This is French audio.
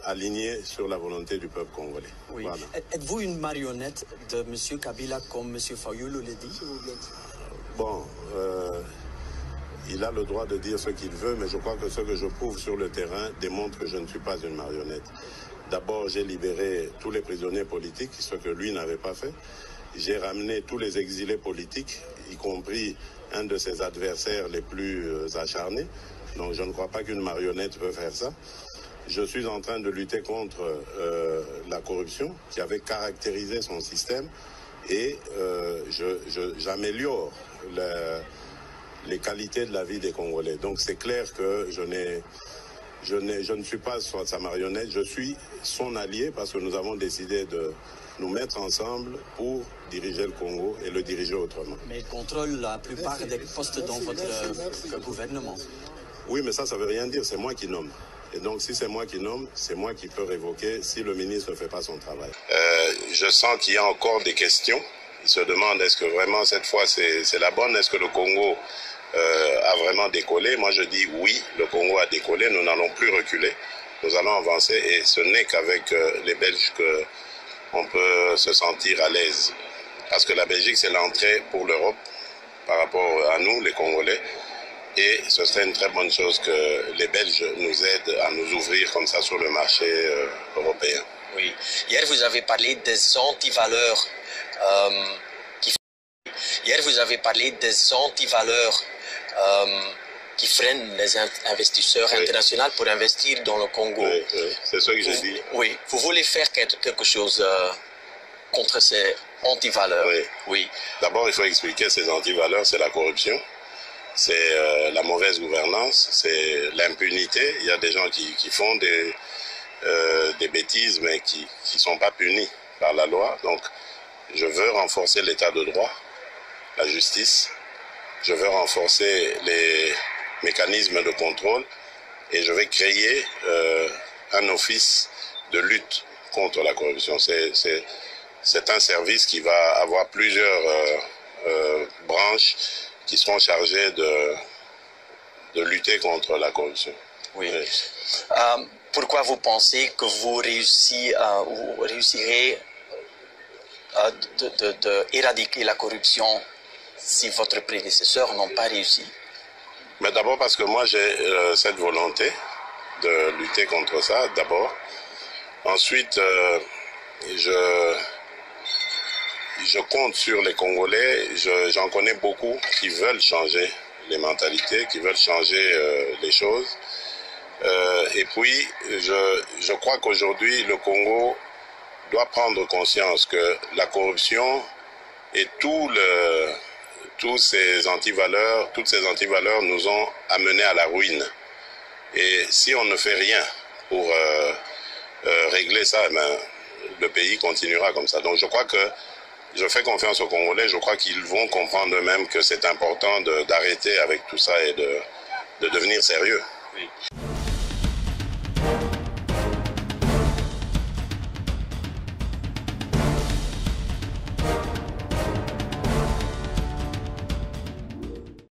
aligné sur la volonté du peuple congolais. Oui. Voilà. Êtes-vous une marionnette de M. Kabila comme M. Fayulu l'a dit? Bon, il a le droit de dire ce qu'il veut, mais je crois que ce que je prouve sur le terrain démontre que je ne suis pas une marionnette. D'abord, j'ai libéré tous les prisonniers politiques, ce que lui n'avait pas fait. J'ai ramené tous les exilés politiques, y compris un de ses adversaires les plus acharnés. Donc je ne crois pas qu'une marionnette peut faire ça. Je suis en train de lutter contre la corruption qui avait caractérisé son système et j'améliore les qualités de la vie des Congolais. Donc c'est clair que je ne suis pas sa marionnette, je suis son allié parce que nous avons décidé de nous mettre ensemble pour diriger le Congo et le diriger autrement. Mais il contrôle la plupart des postes dans votre gouvernement. Oui, mais ça ne veut rien dire, c'est moi qui nomme. Et donc si c'est moi qui nomme, c'est moi qui peux révoquer si le ministre ne fait pas son travail. Je sens qu'il y a encore des questions. Ils se demandent est-ce que vraiment cette fois c'est la bonne, est-ce que le Congo a vraiment décollé? Moi je dis oui, le Congo a décollé, nous n'allons plus reculer, nous allons avancer et ce n'est qu'avec les Belges qu'on peut se sentir à l'aise. Parce que la Belgique c'est l'entrée pour l'Europe par rapport à nous, les Congolais, et ce serait une très bonne chose que les Belges nous aident à nous ouvrir comme ça sur le marché européen. Oui, hier vous avez parlé des antivaleurs qui freinent les investisseurs internationaux pour investir dans le Congo. Oui, oui, c'est ce que j'ai dit. Oui, vous voulez faire quelque chose contre ces antivaleurs. Oui. Oui. D'abord, il faut expliquer ces antivaleurs, c'est la corruption, c'est la mauvaise gouvernance, c'est l'impunité. Il y a des gens qui font des bêtises, mais qui ne sont pas punis par la loi. Donc, je veux renforcer l'état de droit, la justice. Je veux renforcer les mécanismes de contrôle et je vais créer un office de lutte contre la corruption. C'est un service qui va avoir plusieurs branches qui seront chargées de lutter contre la corruption. Oui. Pourquoi vous pensez que vous réussirez d'éradiquer la corruption si votre prédécesseur n'ont pas réussi? Mais d'abord parce que moi j'ai cette volonté de lutter contre ça, d'abord. Ensuite, je compte sur les Congolais, j'en connais beaucoup qui veulent changer les mentalités, qui veulent changer les choses. Et puis, je crois qu'aujourd'hui, le Congo doit prendre conscience que la corruption et toutes ces antivaleurs nous ont amenés à la ruine. Et si on ne fait rien pour régler ça, le pays continuera comme ça. Donc je crois que je fais confiance aux Congolais, je crois qu'ils vont comprendre eux-mêmes que c'est important d'arrêter avec tout ça et de devenir sérieux. Oui.